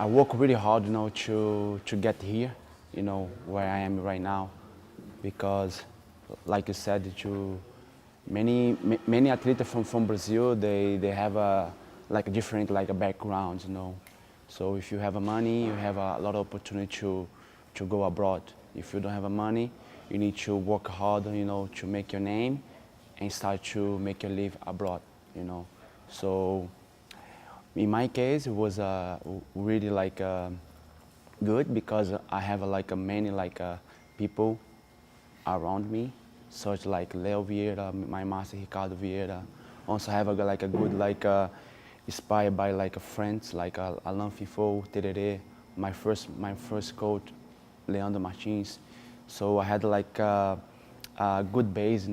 I work really hard, to get here, where I am right now, because, like you said, many athletes from Brazil, they have a different like a background, So if you have a money, you have a lot of opportunity to go abroad. If you don't have a money, you need to work hard, to make your name and start to make your live abroad. So in my case, it was really good because I have many people around me, such like Leo Vieira, my master Ricardo Vieira. Also have a good inspired by friends like Alain Fifo, Tereré, my first coach, Leandro Martins. So I had a good base,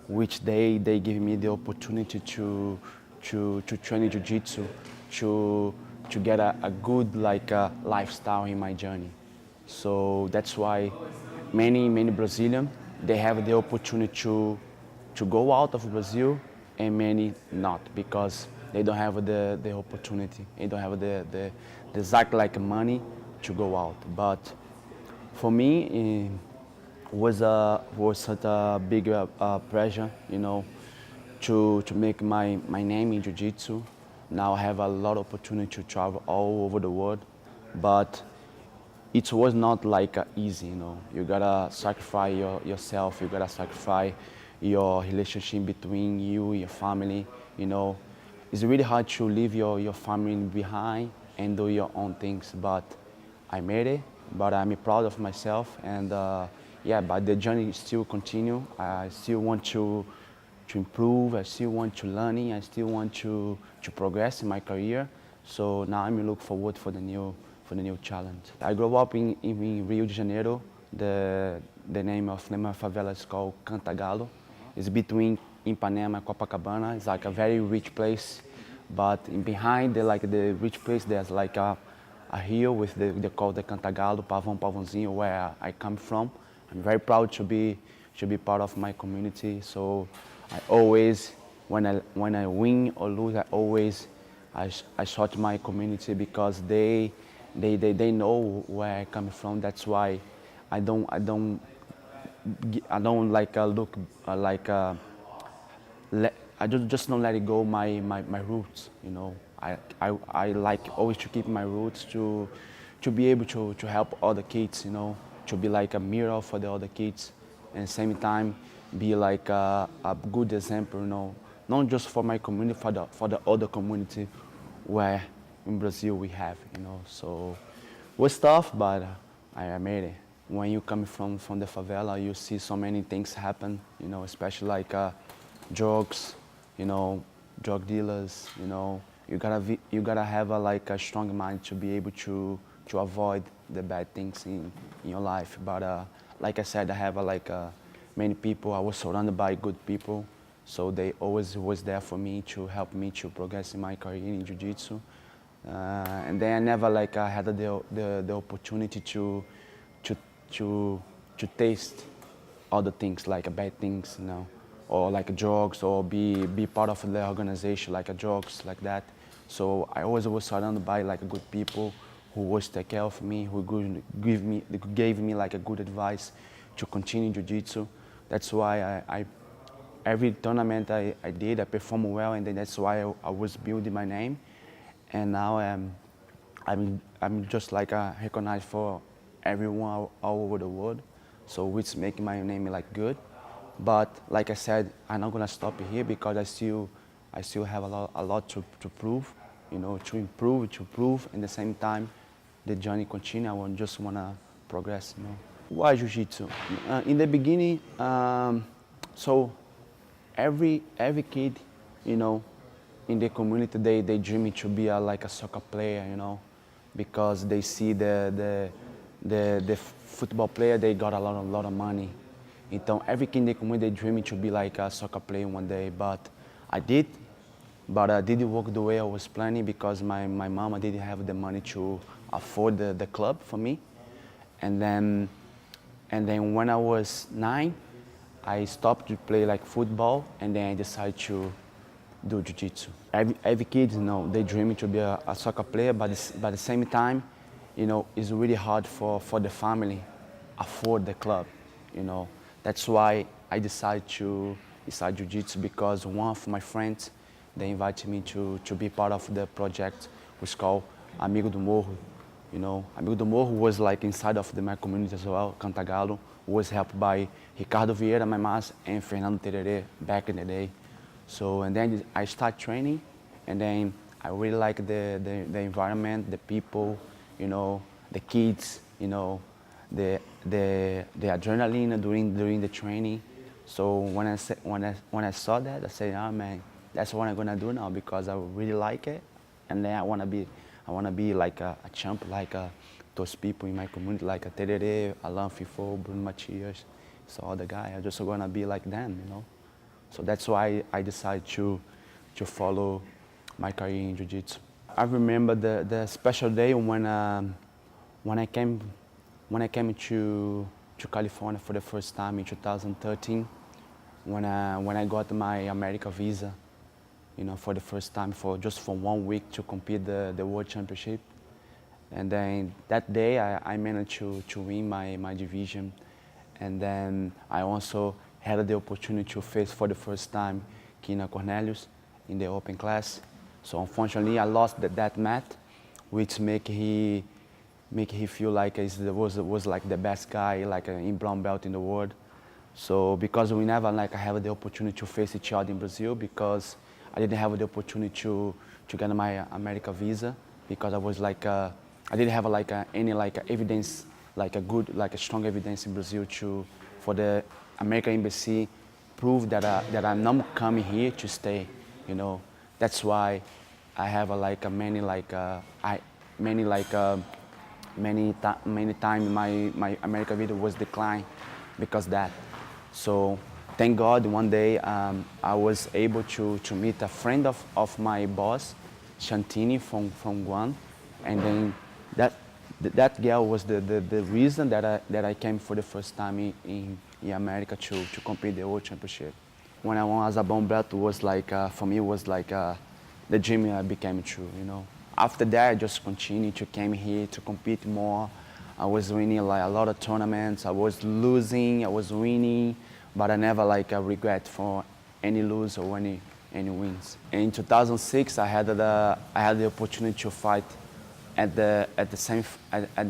which they give me the opportunity to train in jiu-jitsu, to get a good lifestyle in my journey. So that's why many Brazilians they have the opportunity to go out of Brazil, and many not because they don't have the opportunity. They don't have the exact money to go out. But for me, was such a big pressure, to make my name in jiu-jitsu. Now I have a lot of opportunity to travel all over the world, but it was not easy. You gotta sacrifice yourself. You gotta sacrifice your relationship between you and your family. It's really hard to leave your family behind and do your own things. But I made it. But I'm proud of myself, and yeah. But the journey still continue. I still want to improve. I still want to learning. I still want to progress in my career. So now I'm looking forward for the new challenge. I grew up in Rio de Janeiro. The name of my favela is called Cantagalo. It's between Ipanema and Copacabana. It's like a very rich place, but behind the rich place there's a hill with they call the Cantagalo, Pavãozinho, where I come from. I'm very proud to be part of my community. So I always, when I win or lose, I shout my community because they know where I come from. That's why I don't look I just don't let it go my roots. I like always to keep my roots to be able to help other kids. To be like a mirror for the other kids, and same time be like a good example. Not just for my community, for the other community where in Brazil we have. So it was tough, but I made it. When you come from the favela, you see so many things happen. Especially drugs, drug dealers. You gotta have a strong mind to be able to avoid the bad things in your life. But like I said, I have many people. I was surrounded by good people, so they always was there for me to help me to progress in my career in jiu-jitsu. And then I never had the opportunity to taste other things bad things, or drugs, or be part of the organization drugs like that. So I always was surrounded by good people who always take care of me, who gave me a good advice to continue jiu-jitsu. That's why every tournament I did, I performed well, and then that's why I was building my name. And now I'm just recognized for everyone all over the world. So which making my name good. But like I said, I'm not gonna stop here because I still have a lot to prove, to improve, to prove. At the same time, the journey continue. I just wanna progress. Why jiu-jitsu? In the beginning, so every kid, in the community, they dream to be a soccer player, because they see the football player, they got a lot of money. Então, every kid in the community, they dream to be a soccer player one day. But I did, but I didn't work the way I was planning because my mama didn't have the money to afford the club for me. And then when I was 9, I stopped to play football, and then I decided to do jiu-jitsu. every kid, they dream to be a soccer player, but at the same time, it's really hard for the family afford the club, you know. That's why I decided to start jiu-jitsu because one of my friends, they invited me to be part of the project which called Amigo do Morro. Amigo do Morro was like inside of my community as well, Cantagalo, was helped by Ricardo Vieira, Maimas, and Fernando Tererê back in the day. So, and then I start training, and then I really like the environment, the people, the kids, the adrenaline during the training. So when I saw that, I said, oh man, that's what I'm gonna do now because I really like it, and then I wanna be like a champ, like those people in my community, like a Tererê, Alan Fifo, Bruno Matias, so all the guys. I just wanna be like them. So that's why I decided to follow my career in jiu-jitsu. I remember the special day when I came to California for the first time in 2013, when I got my America visa, for the first time for 1 week to compete the World Championship. And then that day I managed to win my division. And then I also had the opportunity to face for the first time Kina Cornelius in the open class. So unfortunately I lost that match, which make he feel like he was like the best guy, like in brown belt in the world. So because we never have the opportunity to face each other in Brazil, because I didn't have the opportunity to get my America visa, because I was I didn't have any evidence, a strong evidence in Brazil for the American embassy prove that I'm not coming here to stay. That's why I have many times my America visa was declined because that. So thank God one day I was able to meet a friend of my boss, Shantini from Guam, and then that girl was the reason that I came for the first time in America to compete the World Championship. When I won as a brown belt, was for me was the dream became true. After that, I just continued to came here to compete more. I was winning a lot of tournaments. I was losing, I was winning, but I never regret for any lose or any wins. In 2006, I had the opportunity to fight at the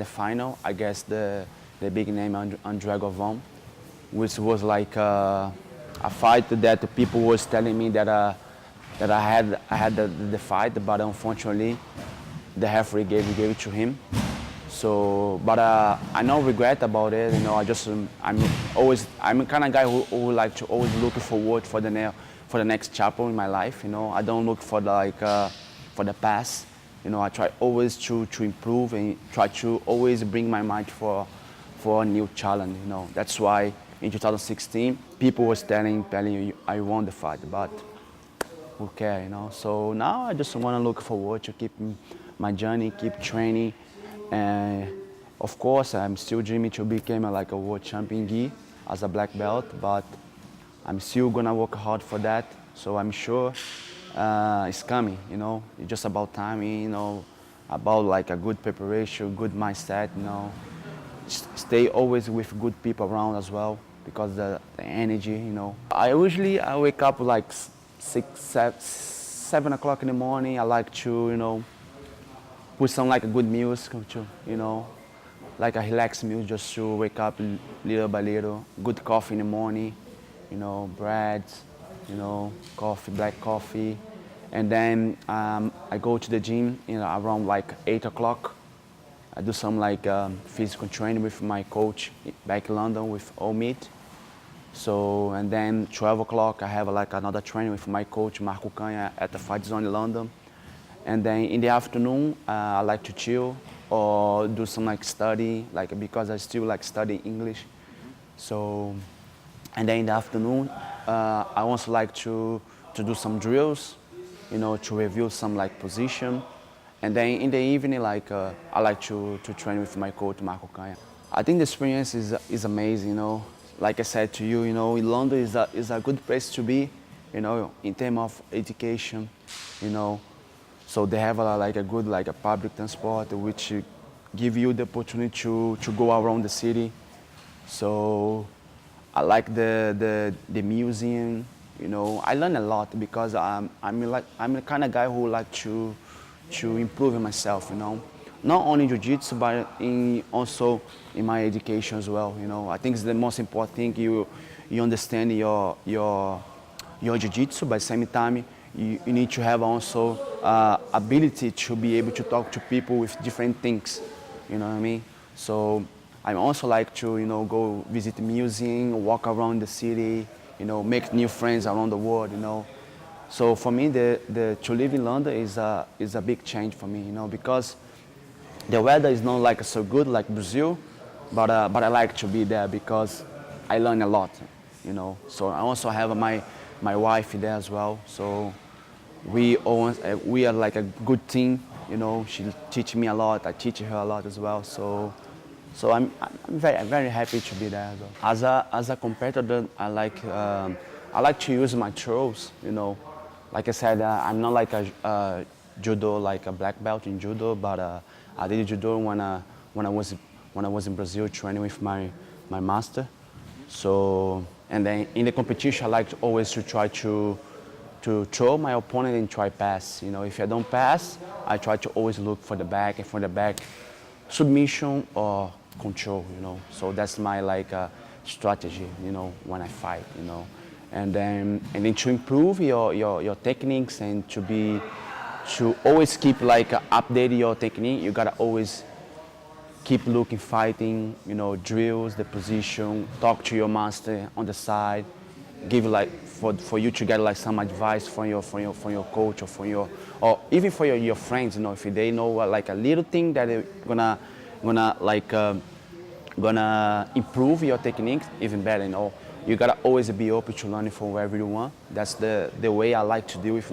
final against the big name André Govon, which was a fight that the people was telling me that I had the fight, but unfortunately the referee gave it to him. So, but I no regret about it. I'm a kind of guy who like to always look forward for the next chapter in my life. I don't look for for the past. I try always to improve and try to always bring my mind for a new challenge. That's why in 2016 people was telling you I won the fight, but who cares? So now I just want to look forward to keep my journey, keep training, and of course I'm still dreaming to become a world champion gi as a black belt, but I'm still gonna work hard for that. So I'm sure it's coming. It's just about timing. About a good preparation, good mindset. Stay always with good people around as well, because the energy. I wake up 7 o'clock in the morning. I like to put some good music, like a relaxed music, just to wake up little by little. Good coffee in the morning, bread, coffee, black coffee. And then I go to the gym around 8 o'clock. I do some physical training with my coach back in London with Omid. So, and then 12 o'clock I have another training with my coach Marco Canha at the Fight Zone in London. And then in the afternoon I like to chill or do some study, because I still study English. So, and then in the afternoon I also like to do some drills, to review some position. And then in the evening I like to train with my coach Marco Canha. I think the experience is amazing. Like I said to you, London is a good place to be, in terms of education, you know. So they have like a good like a public transport which give you the opportunity to go around the city. So I like the museum. I learn a lot because I'm the kind of guy who like to improve myself. Not only in jiu-jitsu but also in my education as well. I think it's the most important thing. You understand your jiu-jitsu, but at the same time you need to have also ability to be able to talk to people with different things. You know what I mean? So I also like to go visit museum, walk around the city, make new friends around the world. So for me, to live in London is a big change for me, because the weather is not like so good like Brazil, but I like to be there because I learn a lot. So I also have my wife there as well. So we are like a good team. She teach me a lot. I teach her a lot as well. So I'm very happy to be there. As a competitor, I like to use my throws. Like I said, I'm not like a judo, like a black belt in judo, but I did judo when I was in Brazil training with my master. So and then in the competition, I like to always to try to throw my opponent and try pass. If I don't pass, I try to always look for the back and for the back submission or control. So that's my strategy. When I fight. And then to improve your techniques and to always keep updating your technique, you gotta always keep looking, fighting, drills, the position, talk to your master on the side, give for you to get some advice from your coach or even for your friends, if they know a little thing that they're gonna improve your technique even better. You gotta always be open to learning from wherever you want. That's the way I like to deal with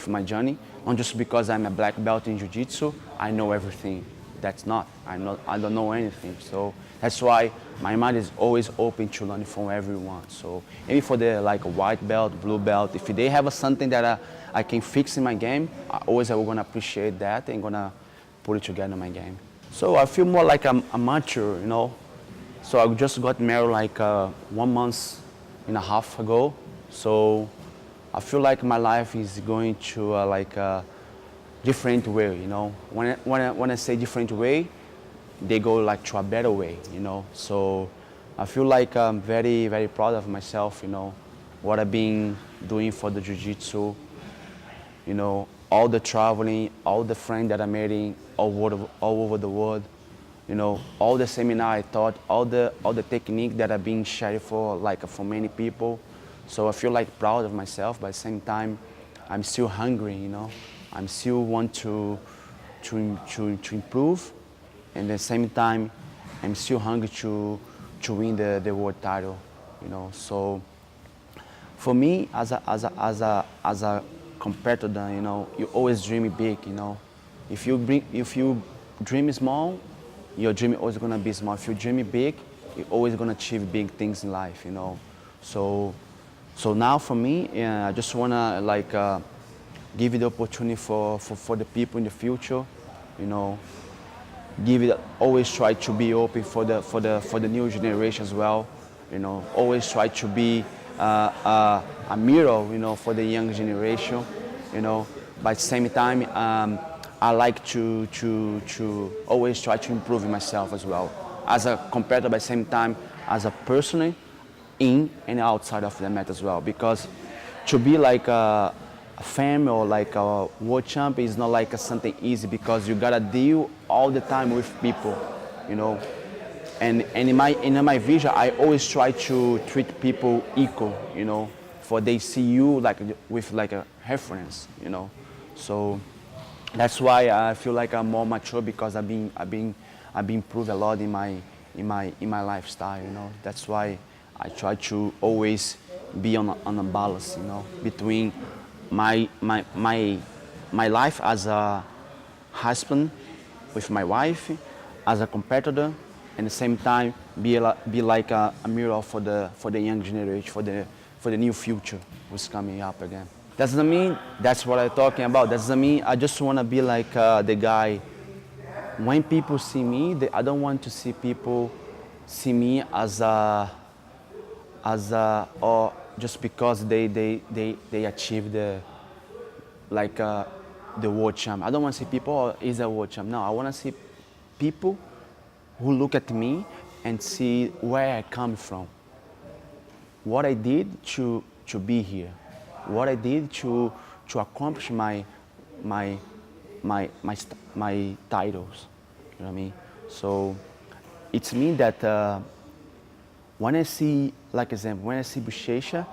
my journey. Not just because I'm a black belt in jiu-jitsu, I know everything. That's not. I don't know anything. So that's why my mind is always open to learning from everyone. So maybe for the white belt, blue belt, if they have something that I can fix in my game, I will gonna appreciate that and gonna put it together in my game. So I feel more like I'm mature. So I just got married 1 month and a half ago. So I feel like my life is going to a different way. When I say different way, they go to a better way. So I feel like I'm very, very proud of myself. What I've been doing for the jiu-jitsu. All the traveling, all the friends that I made all over the world. All the seminar I taught, all the technique that I've been sharing for many people. So I feel proud of myself, but at the same time, I'm still hungry. I'm still want to improve, and at the same time, I'm still hungry to win the world title. So for me, as a competitor, you always dream big. If you dream small, your dream is always gonna be small. If you dream big, you're always gonna achieve big things in life. So now for me, I just wanna give it the opportunity for the people in the future. Always try to be open for the new generation as well. Always try to be a mirror, for the young generation. But at the same time, I like to always try to improve myself as well as a competitor. But at the same time, as a person in and outside of the mat as well, because to be a fan or a world champ is not something easy, because you gotta deal all the time with people. And in my vision, I always try to treat people equal, for they see you with a reference, So that's why I feel I'm more mature, because I've been improved a lot in my lifestyle. That's why I try to always be on a balance, between my life as a husband with my wife, as a competitor, and at the same time be like a mirror for the young generation, for the new future who's coming up again. Doesn't mean that's what I'm talking about. Doesn't mean I just want to be like the guy. When people see me, I don't want to see people see me or just because they achieved like the world champ. I don't want to see people, oh, he's a world champ. No, I want to see people who look at me and see where I come from, what I did to be here, what I did to accomplish my titles. You know what I mean? So it's me that when I see, like example, when I see Bochecha,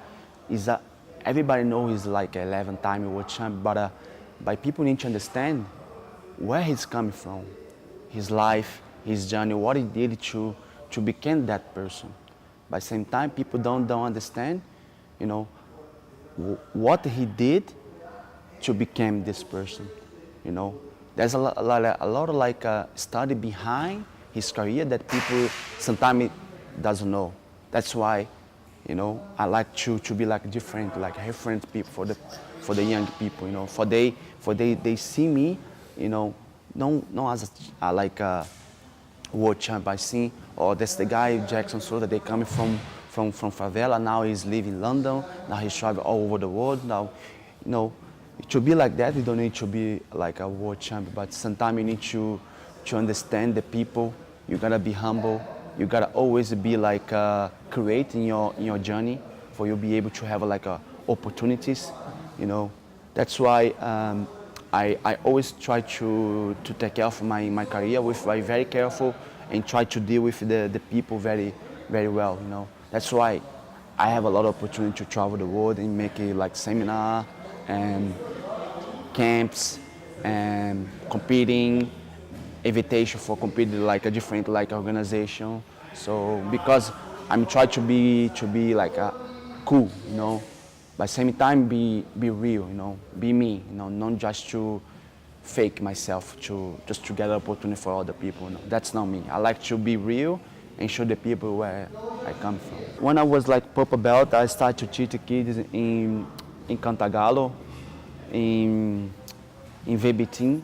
is that everybody knows he's like 11-time world champ, but people need to understand where he's coming from, his life, his journey, what he did to become that person. By the same time, people don't understand, you know, what he did to become this person. You know, there's a lot of like study behind his career that people sometimes doesn't know. That's why, you know, I like to be like different, like referent people for the young people. You know, for they see me, you know, not as like a world champ. I see, oh, that's the guy Jackson Sousa. They coming from favela. Now he's living in London. Now he's traveling all over the world. Now, you know, to be like that, you don't need to be like a world champion. But sometimes you need to understand the people. You gotta be humble. You gotta always be like creating your journey for you be able to have like opportunities. You know, that's why I always try to take care of my career with very careful and try to deal with the people very well. You know, that's why I have a lot of opportunity to travel the world and make it like seminar and camps and competing, invitation for competing like a different like organization. So because I'm trying to be like cool, you know, but same time be real, you know, be me, you know, not just to fake myself just to get an opportunity for other people. You know. That's not me. I like to be real and show the people where I come from. When I was like purple belt, I started to teach the kids in Cantagalo, in VB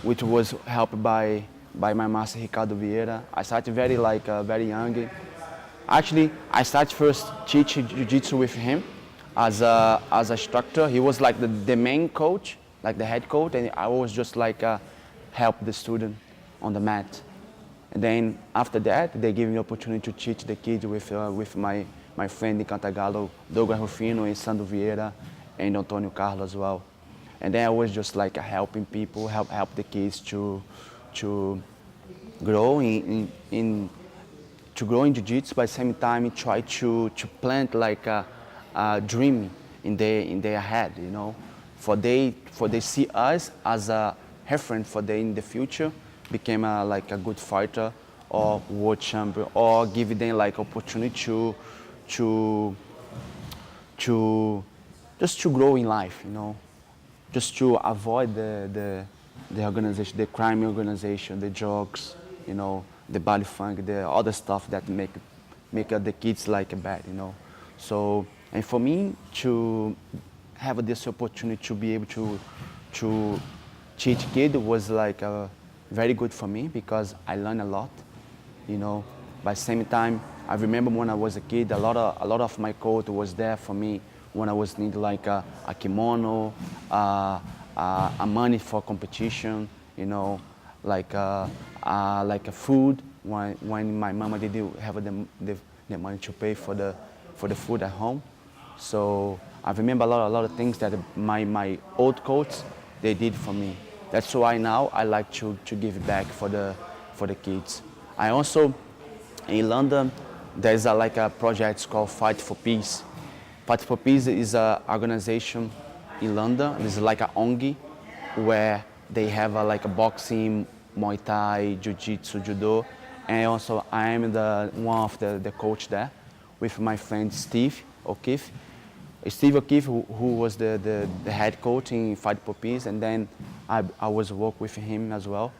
which was helped by my master Ricardo Vieira. I started very very young. Actually, I started first teaching jiu-jitsu with him as a instructor. He was like the main coach, like the head coach, and I was just like help the student on the mat. And then after that, they gave me the opportunity to teach the kids with my friend in Cantagalo, Douglas Rufino and Sandro Vieira and Antonio Carlos as well. And then I was just like helping people, help the kids to grow in jiu-jitsu, but at the same time try to plant like a dream in their head, you know, for they see us as a reference for them in the future, became like a good fighter or world champion, or give them like opportunity to just to grow in life, you know, just to avoid the organization, the crime organization, the drugs, you know, the body funk, the other stuff that make the kids like bad, you know. So, and for me to have this opportunity to be able to teach kids was like very good for me because I learned a lot, you know. By the same time, I remember when I was a kid, a lot of my coach was there for me when I was need like a kimono, a money for competition, you know, like a food when my mama didn't have the money to pay for the food at home. So I remember a lot of things that my old coach they did for me. That's why now I like to give back for the kids. I also in London there's like a project called Fight for Peace. Fight for Peace is an organization in London. It's like a ONG where they have like a boxing, Muay Thai, Jiu-Jitsu, Judo, and also I am one of the coach there with my friend Steve O'Keefe. Steve O'Keefe, who was the head coach in Fight for Peace, and then I was work with him as well.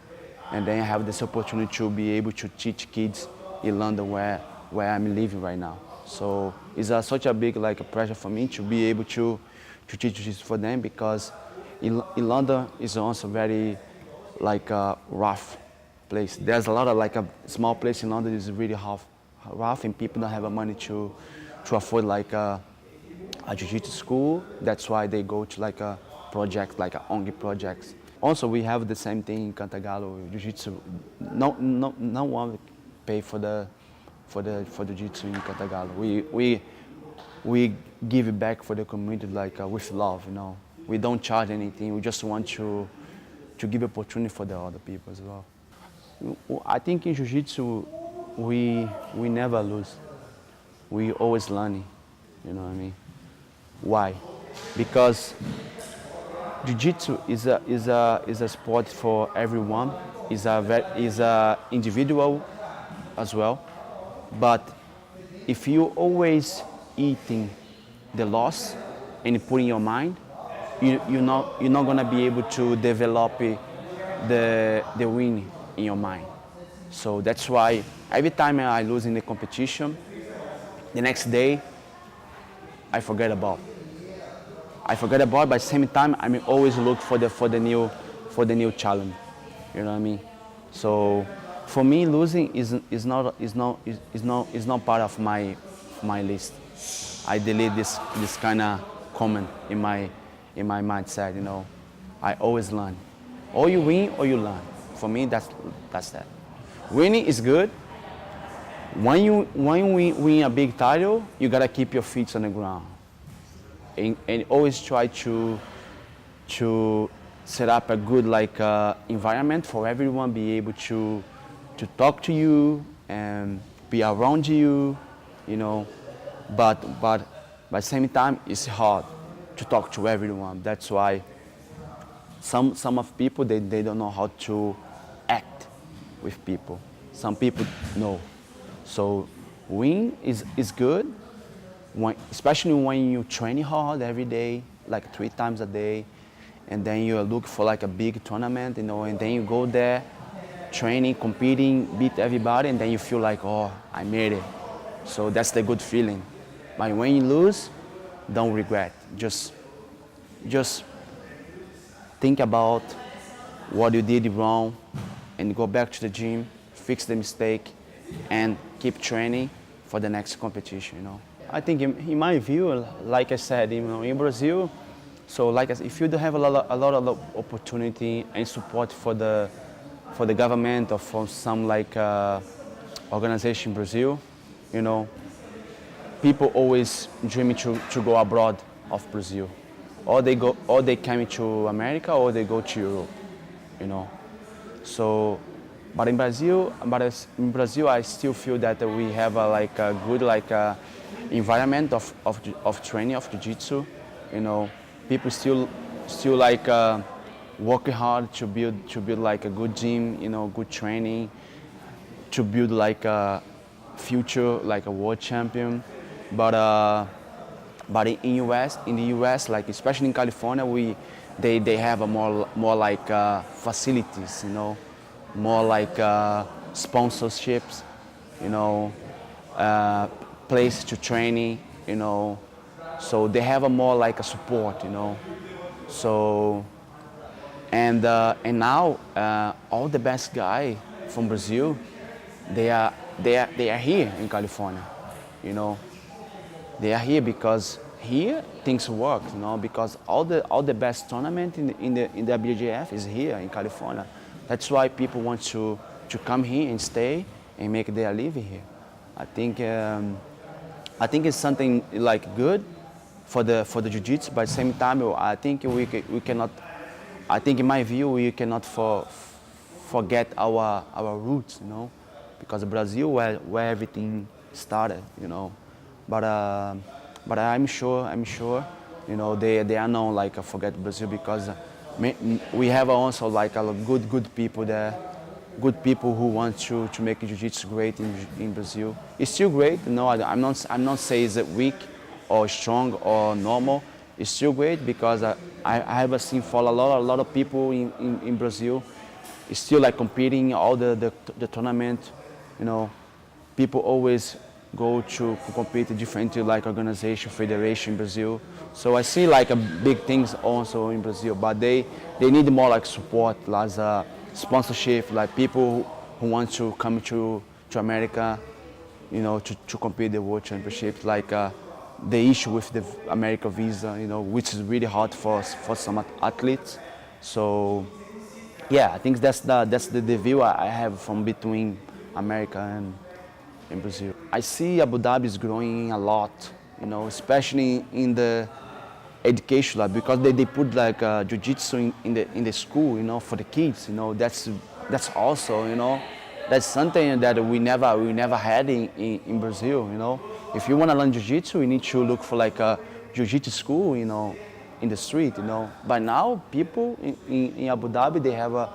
And then I have this opportunity to be able to teach kids in London where I'm living right now. So it's such a big like a pressure for me to be able to teach jiu-jitsu for them, because in London is also very like a rough place. There's a lot of like a small place in London is really rough, and people don't have the money to afford like a jiu-jitsu school. That's why they go to like a project, like a ongi projects. Also, we have the same thing in Cantagalo. Jiu-jitsu, no one pay for the jiu-jitsu in Cantagalo. We give it back for the community like with love, you know. We don't charge anything. We just want to give opportunity for the other people as well. I think in jiu-jitsu we never lose. We always learning. You know what I mean? Why? Because jiu-jitsu is a sport for everyone. Is a individual as well. But if you always eating the loss and put in your mind, you're not gonna be able to develop the win in your mind. So that's why every time I lose in the competition, the next day I forget about. But at the same time I'm always look for the new challenge. You know what I mean? So for me, losing is not part of my list. I delete this kind of comment in my mindset. You know, I always learn. Or you win or you learn. For me, that's that. Winning is good. When you win a big title, you gotta keep your feet on the ground, and always try to set up a good like environment for everyone, be able to talk to you and be around you, you know. But at the same time, it's hard to talk to everyone. That's why some of people they don't know how to act with people. Some people know. So win is good, especially when you train hard every day, like 3 times a day, and then you look for like a big tournament, you know, and then you go there, training, competing, beat everybody, and then you feel like, oh, I made it. So that's the good feeling. But when you lose, don't regret. Just think about what you did wrong and go back to the gym, fix the mistake, and keep training for the next competition, you know. I think in my view, like I said, you know, in Brazil, so like I said, if you don't have a lot of opportunity and support for the government or from some like organization in Brazil, you know, people always dreaming to go abroad of Brazil, or they come to America, or they go to Europe, you know. So, but in Brazil, I still feel that we have a good environment of training of jiu-jitsu, you know. People still like working hard to build like a good gym, you know, good training, to build like a future like a world champion. But in the US, like especially in California, they have a more like facilities, you know, more like sponsorships, you know, place to training, you know. So they have a more like a support, you know. So and now all the best guys from Brazil, they are here in California, you know. They are here because here things work, you know, because all the best tournament in the WJF is here in California. That's why people want to come here and stay and make their living here. I think it's something like good for the jiu-jitsu, but at the same time, I think we cannot. I think in my view, we cannot forget our roots, you know, because Brazil where everything started, you know. But I'm sure, you know, they are not like forget Brazil, because we have also like a good people there, good people who want to make jiu-jitsu great in Brazil. It's still great. No, I'm not saying it's weak or strong or normal. It's still great because I have seen for a lot of people in Brazil. It's still like competing all the tournament, you know. People always go to compete in different like organization, federation in Brazil. So I see like a big things also in Brazil, but they need more like support, like sponsorship, like people who want to come to America, to compete the World Championships, like the issue with the America visa, which is really hard for some athletes. So yeah, I think that's the view I have from between America and in Brazil. I see Abu Dhabi is growing a lot, especially in the education lab because they put like jiu-jitsu in the school, for the kids. That's also, that's something that we never had in Brazil. If you want to learn jiu-jitsu, you need to look for like a jiu-jitsu school, in the street. But now people in Abu Dhabi they have a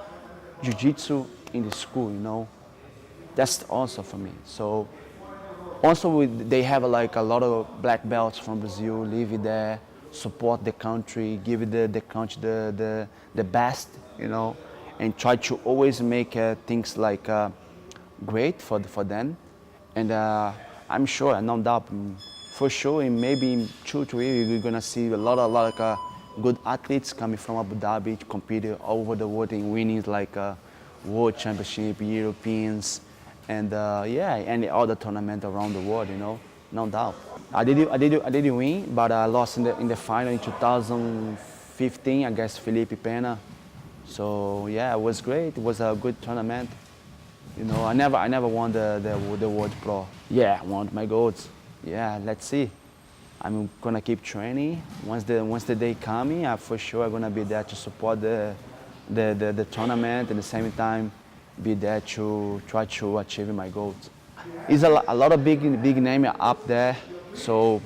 jiu-jitsu in the school. That's also for me. So also they have like a lot of black belts from Brazil live there, support the country, give the country the best, and try to always make things like great for them. And I'm sure, no doubt, for sure, in maybe in 2 3 years, we're gonna see a lot of good athletes coming from Abu Dhabi to compete all over the world and winning like World Championship, Europeans, and yeah, any other tournament around the world, no doubt. I did win, but I lost in the final in 2015 against Felipe Pena. So yeah, it was great. It was a good tournament. I never won the World Pro. Yeah, I want my goals. Yeah, let's see. I'm gonna keep training. Once the day coming, I for sure I'm gonna be there to support the tournament, and at the same time be there to try to achieve my goals. It's a lot of big name up there, so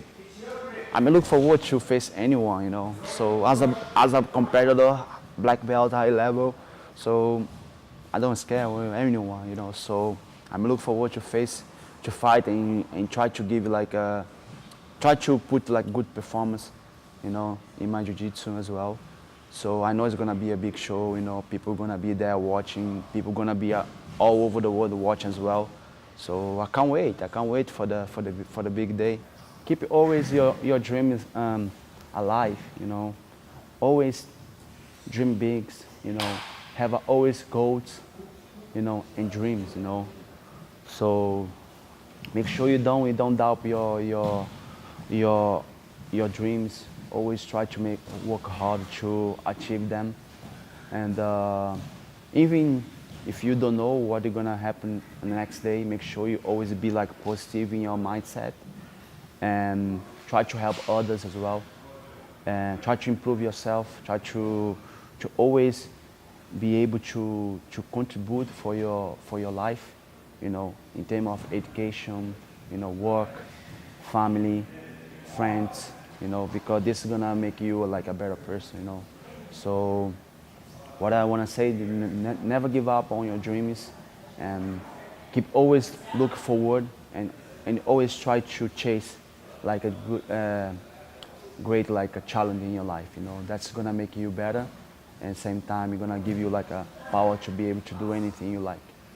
I'm look forward to face anyone. So as a competitor, black belt, high level, so I don't scare anyone. So I'm look forward to fight and try to give try to put like good performance, in my jiu-jitsu as well. So I know it's gonna be a big show. People gonna be there watching. People gonna be all over the world watching as well. So I can't wait. I can't wait for the big day. Keep always your dreams alive. Always dream big. Have always goals. And dreams. So make sure you don't doubt your dreams. Always try to work hard to achieve them, and even if you don't know what is gonna happen the next day, make sure you always be like positive in your mindset, and try to help others as well, and try to improve yourself. Try to always be able to contribute for your life, in terms of education, work, family, friends, because this is gonna make you like a better person. So what I want to say, never give up on your dreams, and keep always look forward, and always try to chase like a good, great like a challenge in your life. That's gonna make you better, and same time, it's gonna give you like a power to be able to do anything you like.